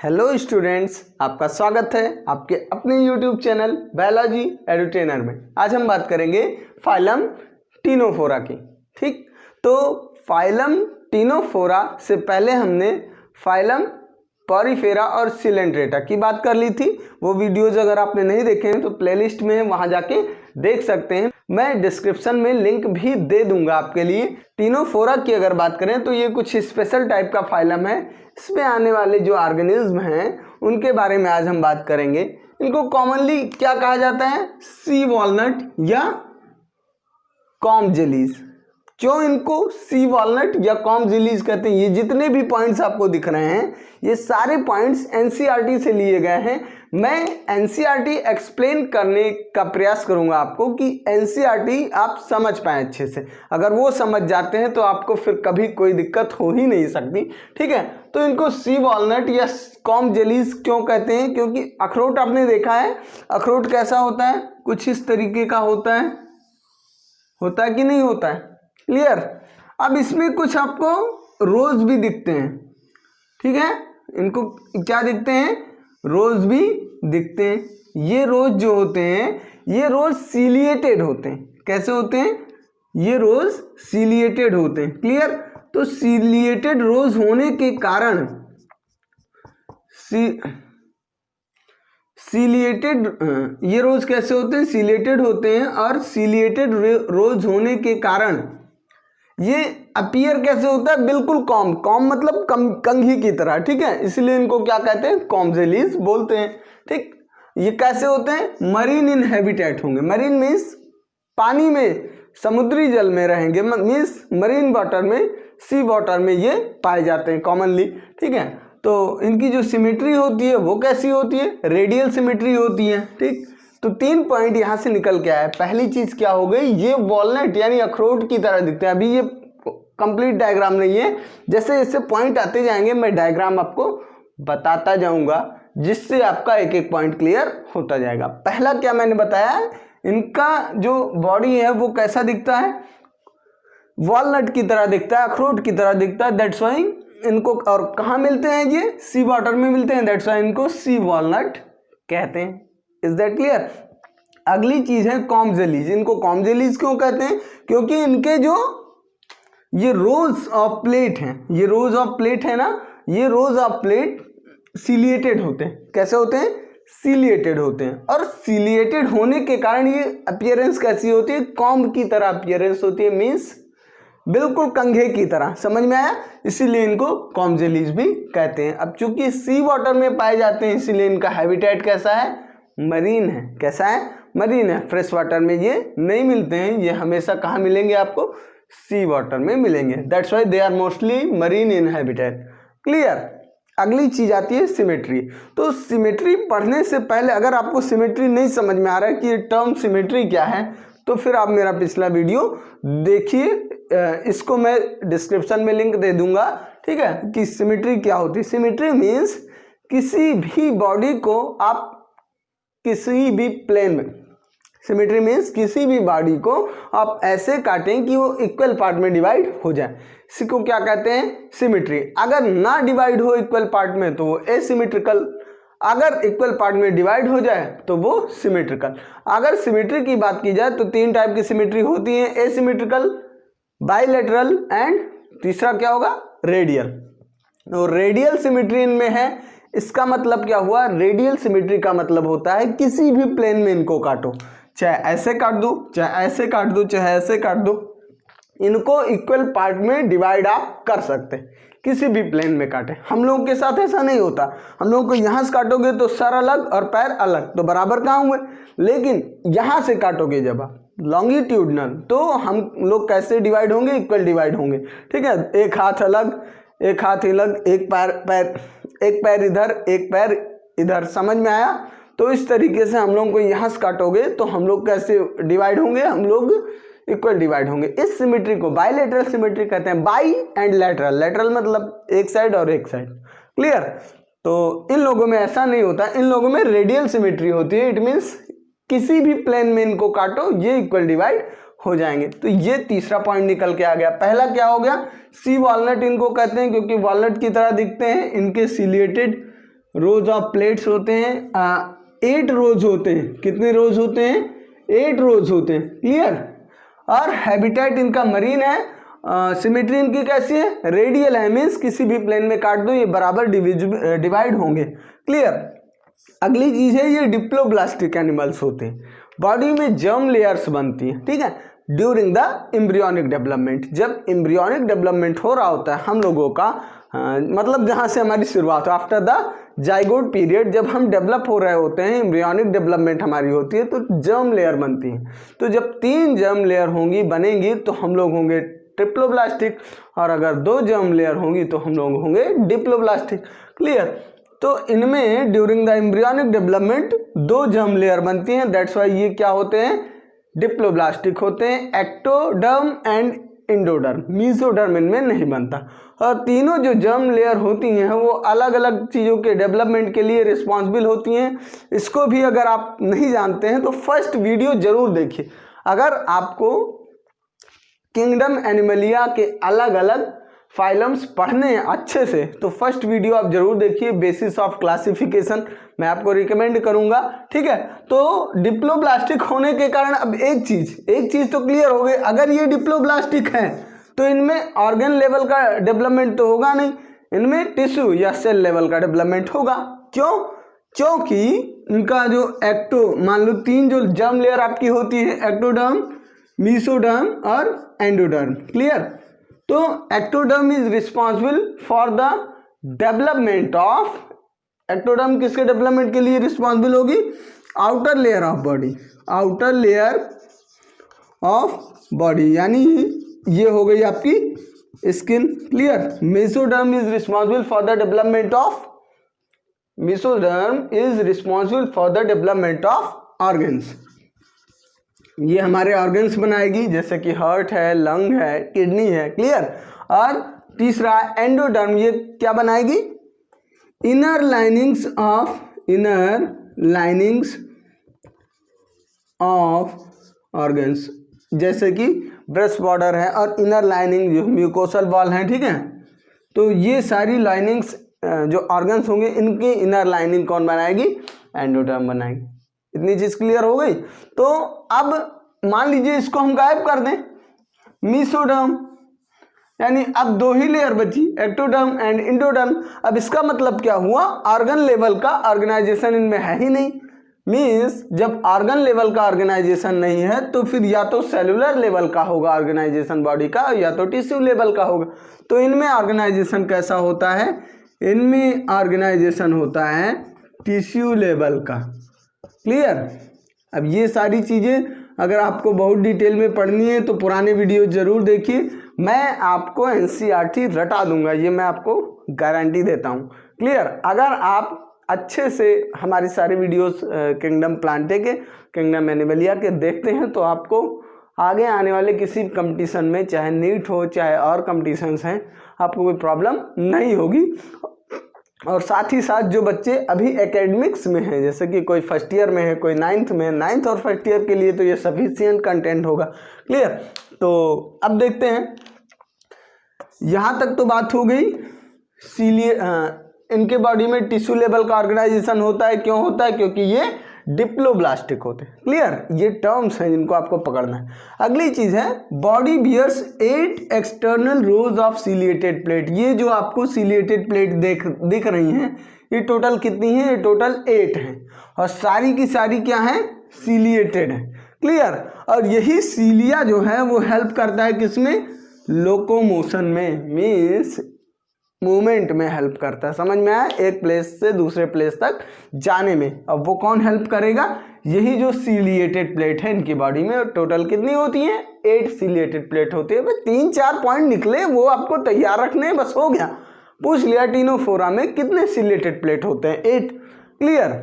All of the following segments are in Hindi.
हेलो स्टूडेंट्स, आपका स्वागत है आपके अपने यूट्यूब चैनल बायोलॉजी एडुटेनर में। आज हम बात करेंगे फाइलम टीनोफोरा की। ठीक, तो फाइलम टीनोफोरा से पहले हमने फाइलम पॉरीफेरा और सिलेंट्रेटा की बात कर ली थी। वो वीडियोज अगर आपने नहीं देखे हैं तो प्लेलिस्ट में वहाँ जाके देख सकते हैं। मैं डिस्क्रिप्शन में लिंक भी दे दूंगा आपके लिए। टीनोफोरा की अगर बात करें तो ये कुछ स्पेशल टाइप का फाइलम है। इसमें आने वाले जो ऑर्गेनिज्म हैं उनके बारे में आज हम बात करेंगे। इनको कॉमनली क्या कहा जाता है? सी वॉलनट या कॉम जेलीज। क्यों इनको सी वॉलनट या कॉम जेलीज कहते हैं? ये जितने भी पॉइंट्स आपको दिख रहे हैं ये सारे पॉइंट्स एनसीईआरटी से लिए गए हैं। मैं एनसीईआरटी एक्सप्लेन करने का प्रयास करूंगा आपको कि एनसीईआरटी आप समझ पाएँ अच्छे से। अगर वो समझ जाते हैं तो आपको फिर कभी कोई दिक्कत हो ही नहीं सकती। ठीक है, तो इनको सी वॉलनट या कॉम जेलीज क्यों कहते हैं? क्योंकि अखरोट आपने देखा है, अखरोट कैसा होता है? कुछ इस तरीके का होता है कि नहीं होता है? क्लियर। अब इसमें कुछ आपको रोज भी दिखते हैं। ठीक है, इनको क्या दिखते हैं? रोज भी दिखते हैं। ये रोज जो होते हैं ये रोज सीलिएटेड होते हैं। कैसे होते हैं? ये रोज सीलिएटेड होते हैं। क्लियर। तो सीलिएटेड रोज होने के कारण सीलिएटेड ये रोज कैसे होते हैं? सीलिएटेड होते हैं। और सीलिएटेड रोज होने के कारण ये अपीयर कैसे होता है? बिल्कुल कॉम। कॉम मतलब कंघी की तरह। ठीक है, इसलिए इनको क्या कहते हैं? कॉम जेलीज बोलते हैं। ठीक, ये कैसे होते हैं? मरीन इन हैबिटेट होंगे। मरीन मीन्स पानी में, समुद्री जल में रहेंगे, मीन्स मरीन वाटर में, सी वाटर में ये पाए जाते हैं कॉमनली। ठीक है, तो इनकी जो सिमेट्री होती है वो कैसी होती है? रेडियल सिमेट्री होती है। ठीक, तो 3 पॉइंट यहाँ से निकल के आया। पहली चीज क्या हो गई? ये वॉलनट यानी अखरोट की तरह दिखते हैं। अभी ये कंप्लीट डायग्राम नहीं है, जैसे जैसे पॉइंट आते जाएंगे मैं डायग्राम आपको बताता जाऊंगा, जिससे आपका एक एक पॉइंट क्लियर होता जाएगा। पहला क्या मैंने बताया, इनका जो बॉडी है वो कैसा दिखता है? वॉलनट की तरह दिखता है, अखरोट की तरह दिखता है। दैट्स वाई इनको, और कहाँ मिलते हैं ये? सी वाटर में मिलते हैं। दैट्स वाई इनको सी वॉलनट कहते हैं। Is that clear? अगली चीज है कॉम जेलीज। इनको कॉम जेलीज क्यों कहते हैं? क्योंकि इनके जो ये रोज ऑफ प्लेट हैं, ये रोज ऑफ प्लेट है ना, ये रोज ऑफ प्लेट सीलिएटेड होते हैं। कैसे होते हैं? सीलिएटेड होते हैं। और सीलिएटेड होने के कारण ये अपीयरेंस कैसी होती है? कॉम की तरह अपीयरेंस होती है, मीन्स बिल्कुल कंघे की तरह। समझ में आया? इसीलिए इनको कॉम जेलीज भी कहते हैं। अब चूंकि सी वाटर में पाए जाते हैं इसलिए इनका हैबिटेट कैसा है? मरीन है। कैसा है? मरीन है। फ्रेश वाटर में ये नहीं मिलते हैं, ये हमेशा कहाँ मिलेंगे आपको? सी वाटर में मिलेंगे। That's why they are mostly marine in habitat. Clear. अगली चीज आती है सिमेट्री। तो सिमेट्री पढ़ने से पहले अगर आपको सिमेट्री नहीं समझ में आ रहा है कि टर्म सिमेट्री क्या है, तो फिर आप मेरा पिछला वीडियो देखिए, इसको मैं डिस्क्रिप्शन में लिंक दे दूंगा। ठीक है, कि सिमेट्री क्या होती है। सिमेट्री मीन्स किसी भी बॉडी को आप किसी भी प्लेन में, सिमेट्री मीन्स किसी भी बॉडी को आप ऐसे काटें कि वो इक्वल पार्ट में डिवाइड हो जाए। इसी को क्या कहते हैं? सिमेट्री। अगर ना डिवाइड हो इक्वल पार्ट में तो वो एसिमेट्रिकल, अगर इक्वल पार्ट में डिवाइड हो जाए तो वो सिमेट्रिकल। अगर सिमेट्री की बात की जाए तो 3 टाइप की सिमेट्री होती है, एसिमेट्रिकल, बाइलेटरल एंड तीसरा क्या होगा? रेडियल। तो रेडियल सिमेट्री इनमें है। इसका मतलब क्या हुआ? रेडियल सिमेट्री का मतलब होता है किसी भी प्लेन में इनको काटो, चाहे ऐसे काट दो, चाहे ऐसे काट दो, चाहे ऐसे काट दो, इनको इक्वल पार्ट में डिवाइड आप कर सकते हैं किसी भी प्लेन में काटे। हम लोगों के साथ ऐसा नहीं होता। हम लोगों को यहाँ से काटोगे तो सर अलग और पैर अलग, तो बराबर कहाँ हुए? लेकिन यहाँ से काटोगे जब आप लॉन्गिट्यूडनल, तो हम लोग कैसे डिवाइड होंगे? इक्वल डिवाइड होंगे। ठीक है, एक हाथ अलग, एक हाथ अलग, एक पैर इधर, एक पैर इधर। समझ में आया? तो इस तरीके से हम लोग को यहाँ से काटोगे तो हम लोग कैसे डिवाइड होंगे? हम लोग इक्वल डिवाइड होंगे। इस सिमेट्री को बाइलेटरल सिमेट्री कहते हैं। बाई एंड लेटरल, लेटरल मतलब एक साइड और एक साइड। क्लियर। तो इन लोगों में ऐसा नहीं होता, इन लोगों में रेडियल सिमेट्री होती है। इट मीन्स किसी भी प्लेन में इनको काटो ये इक्वल डिवाइड हो जाएंगे। तो ये तीसरा पॉइंट निकल के आ गया। पहला क्या हो गया? सी वॉलनट इनको कहते हैं क्योंकि वॉलनट की तरह दिखते हैं, इनके सीलिएटेड रोज ऑफ प्लेट्स होते हैं, 8 रोज होते हैं। कितने रोज होते हैं? 8 रोज होते हैं। क्लियर। और हैबिटेट इनका मरीन है। सिमेट्री इनकी कैसी है? रेडियल है, मीन्स किसी भी प्लेन में काट दो ये बराबर डिवाइड होंगे। क्लियर। अगली चीज है ये डिप्लोब्लास्टिक एनिमल्स होते हैं। बॉडी में जर्म लेयर्स बनती हैं, ठीक है, ड्यूरिंग द एम्ब्रियोनिक डेवलपमेंट। जब एम्ब्रियोनिक डेवलपमेंट हो रहा होता है हम लोगों का, मतलब जहाँ से हमारी शुरुआत हो, आफ्टर द जाइगोट पीरियड, जब हम डेवलप हो रहे होते हैं, एम्ब्रियोनिक डेवलपमेंट हमारी होती है, तो जर्म लेयर बनती है। तो जब 3 जर्म लेयर होंगी बनेंगी तो हम लोग होंगे ट्रिप्लोब्लास्टिक, और अगर 2 जर्म लेयर होंगी तो हम लोग होंगे डिप्लोब्लास्टिक। क्लियर। तो इनमें during the embryonic development 2 germ layer बनती हैं, दैट्स वाई ये क्या होते हैं? डिप्लोब्लास्टिक होते हैं। एक्टोडर्म एंड एंडोडर्म, मीसोडर्म इनमें नहीं बनता। और तीनों जो जर्म लेयर होती हैं वो अलग अलग चीज़ों के डेवलपमेंट के लिए रिस्पॉन्सिबल होती हैं। इसको भी अगर आप नहीं जानते हैं तो फर्स्ट वीडियो जरूर देखिए। अगर आपको किंगडम एनिमलिया के अलग अलग फाइलम्स पढ़ने हैं अच्छे से तो फर्स्ट वीडियो आप जरूर देखिए, बेसिस ऑफ क्लासिफिकेशन, मैं आपको रिकमेंड करूंगा। ठीक है। तो डिप्लोब्लास्टिक होने के कारण अब एक चीज तो क्लियर हो गई, अगर ये डिप्लोब्लास्टिक है तो इनमें ऑर्गन लेवल का डेवलपमेंट तो होगा नहीं, इनमें टिश्यू या सेल लेवल का डेवलपमेंट होगा। क्यों? क्योंकि इनका जो मान लो 3 जो जर्म लेयर आपकी होती है, एक्टोडर्म, मीसोडर्म और एंडोडर्म। क्लियर। तो ectoderm is responsible for the development of, ectoderm किसके डेवलपमेंट के लिए रिस्पॉन्सिबल होगी? Outer layer of body, outer layer of body, यानी ये हो गई आपकी skin. Clear. Mesoderm is responsible for the development of, mesoderm is responsible for the development of organs. ये हमारे ऑर्गन्स बनाएगी, जैसे कि हार्ट है, लंग है, किडनी है। क्लियर। और तीसरा एंडोडर्म, ये क्या बनाएगी? इनर लाइनिंग्स ऑफ ऑर्गन्स, जैसे कि ब्रेस्ट बॉर्डर है और इनर लाइनिंग जो म्यूकोसल वॉल है। ठीक है। तो ये सारी लाइनिंग्स जो ऑर्गन्स होंगे इनकी इनर लाइनिंग कौन बनाएगी? एंडोडर्म बनाएगी। इतनी चीज क्लियर हो गई। तो अब मान लीजिए इसको हम गायब कर दें, मीसोडर्म, यानी अब 2 ही लेयर बची, एक्टोडर्म एंड एंडोडर्म। अब इसका मतलब क्या हुआ? ऑर्गन लेवल का ऑर्गेनाइजेशन इनमें है ही नहीं। मीन्स जब ऑर्गन लेवल का ऑर्गेनाइजेशन नहीं है तो फिर या तो सेलुलर लेवल का होगा ऑर्गेनाइजेशन बॉडी का, या तो टिश्यू लेवल का होगा। तो इनमें ऑर्गेनाइजेशन कैसा होता है? इनमें ऑर्गेनाइजेशन होता है टिश्यू लेवल का। क्लियर। अब ये सारी चीज़ें अगर आपको बहुत डिटेल में पढ़नी है तो पुराने वीडियो जरूर देखिए, मैं आपको एनसीईआरटी रटा दूंगा, ये मैं आपको गारंटी देता हूँ। क्लियर। अगर आप अच्छे से हमारी सारी वीडियोस किंगडम प्लांटे के, किंगडम एनिमलिया के देखते हैं तो आपको आगे आने वाले किसी कंपटीशन में, चाहे नीट हो चाहे और कंपटीशंस हैं, आपको कोई प्रॉब्लम नहीं होगी। और साथ ही साथ जो बच्चे अभी एकेडमिक्स में हैं, जैसे कि कोई फर्स्ट ईयर में है, कोई 9th में, 9th और फर्स्ट ईयर के लिए तो ये सफिशिएंट कंटेंट होगा। क्लियर। तो अब देखते हैं, यहाँ तक तो बात हो गई। इनके बॉडी में टिश्यू लेवल का ऑर्गेनाइजेशन होता है। क्यों होता है? क्योंकि ये डिप्लोब्लास्टिक होते हैं। क्लियर। ये टर्म्स हैं जिनको आपको पकड़ना है। अगली चीज है body bears 8 external rows of ciliated plate. ये जो आपको सीलिएटेड प्लेट दिख रही हैं, ये टोटल कितनी है? ये टोटल 8 हैं और सारी की सारी क्या है? सीलिएटेड है। क्लियर। और यही सीलिया जो है वो हेल्प करता है किसमें? लोकोमोशन में, मीन्स मूवमेंट में हेल्प करता है। समझ में आया? एक प्लेस से दूसरे प्लेस तक जाने में। अब वो कौन हेल्प करेगा? यही जो सीलिएटेड प्लेट है इनकी बॉडी में। टोटल कितनी होती है? 8 सीलिएटेड प्लेट होती है। 3-4 पॉइंट निकले वो आपको तैयार रखने, बस हो गया। पूछ लिया टिनोफोरा में कितने सीलिएटेड प्लेट होते हैं? 8। क्लियर।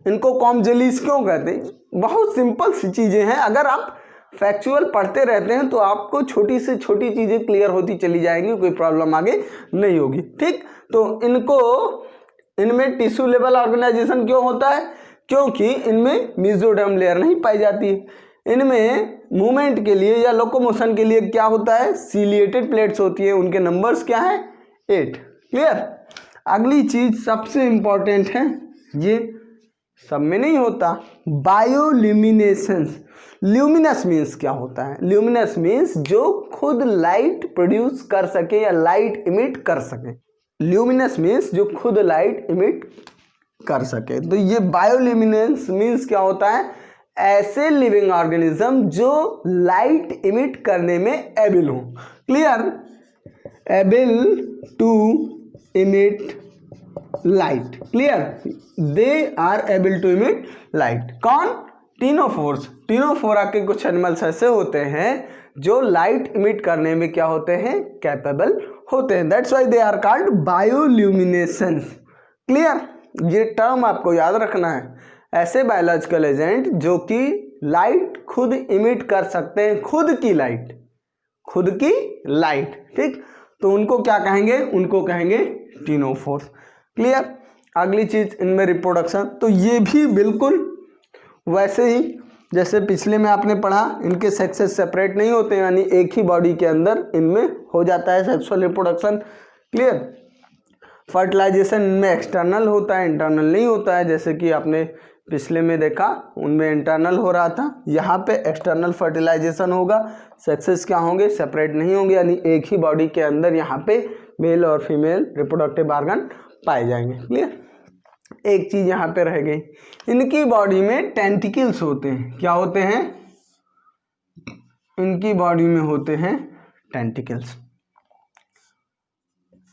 इनको कॉम्जेलिस क्यों कहते हैं? बहुत सिंपल सी चीजें हैं। अगर आप फैक्चुअल पढ़ते रहते हैं तो आपको छोटी से छोटी चीज़ें क्लियर होती चली जाएंगी, कोई प्रॉब्लम आगे नहीं होगी। ठीक। तो इनमें टिश्यू लेवल ऑर्गेनाइजेशन क्यों होता है? क्योंकि इनमें मेसोडर्म लेयर नहीं पाई जाती है। इनमें मूवमेंट के लिए या लोकोमोशन के लिए क्या होता है? सीलिएटेड प्लेट्स होती है। उनके नंबर्स क्या है? 8। क्लियर। अगली चीज सबसे इंपॉर्टेंट है, ये सब में नहीं होता, बायोल्यूमिनेसेंस। ल्यूमिनस मीन्स क्या होता है? ल्यूमिनस मीन्स जो खुद लाइट प्रोड्यूस कर सके या लाइट इमिट कर सके। ल्यूमिनस मीन्स जो खुद लाइट इमिट कर सके। तो ये बायोल्यूमिनेंस मीन्स क्या होता है? ऐसे लिविंग ऑर्गेनिज्म जो लाइट इमिट करने में एबल हो। Clear? Able to emit light. Clear? They are able to emit light. कौन? टीनोफोर्स। टीनोफोरा के कुछ एनिमल्स ऐसे होते हैं जो लाइट इमिट करने में क्या होते हैं? कैपेबल होते हैं। That's why they are called bioluminescence. Clear? ये टर्म आपको याद रखना है। ऐसे बायोलॉजिकल एजेंट जो कि लाइट खुद इमिट कर सकते हैं, खुद की लाइट, खुद की लाइट। ठीक, तो उनको क्या कहेंगे? उनको कहेंगे टीनोफोर्स। क्लियर? अगली चीज इनमें रिप्रोडक्शन। तो ये भी बिल्कुल वैसे ही जैसे पिछले में आपने पढ़ा, इनके सेक्सेस सेपरेट नहीं होते, यानी एक ही बॉडी के अंदर इनमें हो जाता है सेक्सुअल रिप्रोडक्शन। क्लियर? फर्टिलाइजेशन इनमें एक्सटर्नल होता है, इंटरनल नहीं होता है। जैसे कि आपने पिछले में देखा, उनमें इंटरनल हो रहा था, यहाँ पे एक्सटर्नल फर्टिलाइजेशन होगा। सेक्सेस क्या होंगे? सेपरेट नहीं होंगे, यानी एक ही बॉडी के अंदर यहाँ पे मेल और फीमेल रिप्रोडक्टिव ऑर्गन पाए जाएंगे। क्लियर? एक चीज यहाँ पे रह गई, इनकी बॉडी में टेंटिकल्स होते हैं। क्या होते हैं? इनकी बॉडी में होते हैं टेंटिकल्स।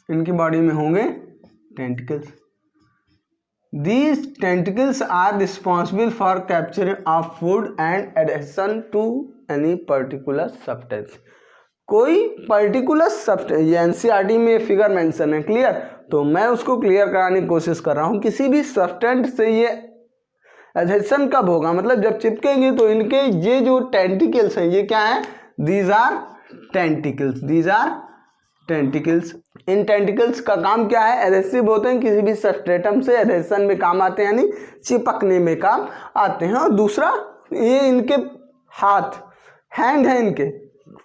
इनकी बॉडी में होंगे tentacles. These tentacles are responsible for capture of food and adhesion to any particular substance. कोई पर्टिकुलर सब्सटेंस, ये एनसीईआरटी में फिगर मेंशन है। क्लियर? तो मैं उसको क्लियर कराने की कोशिश कर रहा हूँ। किसी भी सब्सटेंस से ये एडहेशन कब होगा? मतलब जब चिपकेंगे तो इनके ये जो टेंटिकल्स हैं, ये क्या है? These are tentacles. These are tentacles. इन टेंटिकल्स का काम क्या है? एडहेसिव होते हैं, किसी भी सब्सट्रेटम से एडहेशन में काम आते हैं, यानी चिपकने में काम आते हैं। और दूसरा, ये इनके हाथ, हैंड है इनके,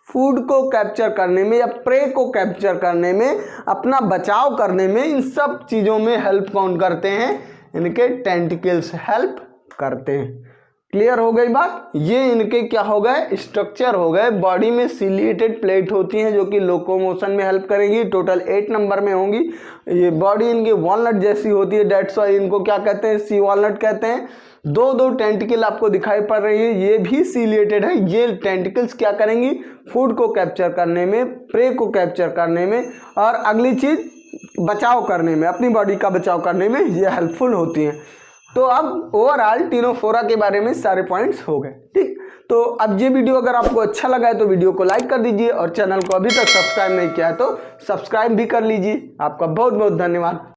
फूड को कैप्चर करने में या प्रे को कैप्चर करने में, अपना बचाव करने में, इन सब चीज़ों में हेल्प कौन करते हैं? इनके टेंटिकल्स हेल्प करते हैं। क्लियर हो गई बात? ये इनके क्या हो गए? स्ट्रक्चर हो गए। बॉडी में सिलिएटेड प्लेट होती हैं जो कि लोकोमोशन में हेल्प करेंगी, टोटल 8 नंबर में होंगी। ये बॉडी इनकी वॉलनट जैसी होती है, डेट्स वाई इनको क्या कहते हैं? सी वॉलनट कहते हैं। दो टेंटिकल आपको दिखाई पड़ रही है, ये भी सिलिएटेड है। ये टेंटिकल्स क्या करेंगी? फूड को कैप्चर करने में, प्रे को कैप्चर करने में, और अगली चीज बचाव करने में, अपनी बॉडी का बचाव करने में ये हेल्पफुल होती हैं। तो अब ओवरऑल टीनोफोरा के बारे में सारे पॉइंट्स हो गए। ठीक, तो अब ये वीडियो अगर आपको अच्छा लगा है तो वीडियो को लाइक कर दीजिए, और चैनल को अभी तक सब्सक्राइब नहीं किया है तो सब्सक्राइब भी कर लीजिए। आपका बहुत बहुत धन्यवाद।